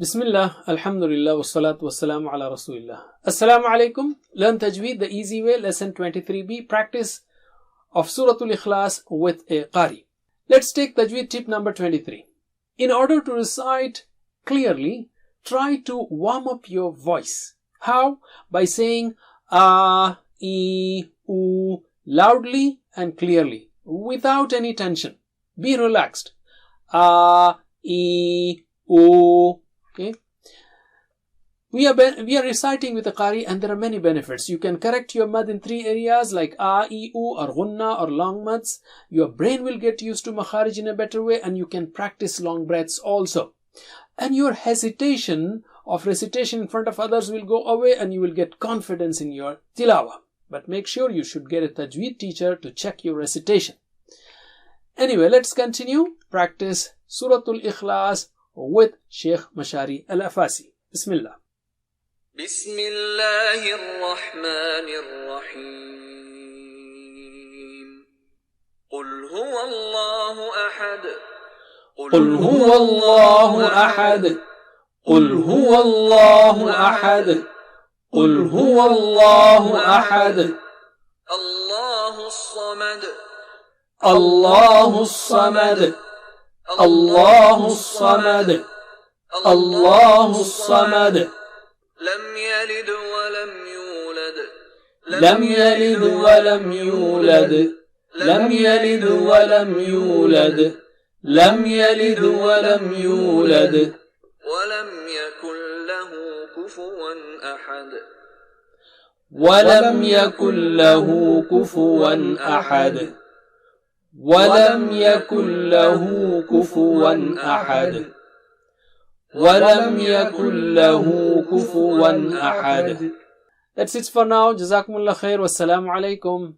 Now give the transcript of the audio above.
Bismillah, Alhamdulillah, wassalatu wassalamu ala Rasulillah. Assalamu alaikum. Learn Tajweed the easy way, lesson 23b, practice of Suratul Ikhlas with a Qari. Let's take Tajweed tip number 23. In order to recite clearly, try to warm up your voice. How? By saying a, e, u loudly and clearly, without any tension. Be relaxed. A, e, u. Okay. We are reciting with a Qari and there are many benefits. You can correct your mad in 3 areas like a, e, u or gunna or long mads. Your brain will get used to makharij in a better way and you can practice long breaths also. And your hesitation of recitation in front of others will go away and you will get confidence in your tilawa. But make sure you should get a Tajweed teacher to check your recitation. Anyway, let's continue. Practice Suratul Ikhlas with Sheikh Mashari Al-Afasi. Bismillah. Bismillahirrahmanirrahim. Qul huwa Allahu ahad. Qul huwa Allahu ahad. Qul huwa Allahu ahad. Qul huwa Allahu ahad. Allahu as-samad. Allahu as-samad. الله الصمد الله الصمد لم يلد ولم يولد لم يلد ولم يولد لم يلد ولم يولد لم يلد ولم يولد ولم يكن له كفوا أحد ولم يكن له كفوا أحد ولم يكن له كفوا أحد ولم يكن له كفوا أحد. That's it for now. Jazakumullah khair. Wassalamu alaikum.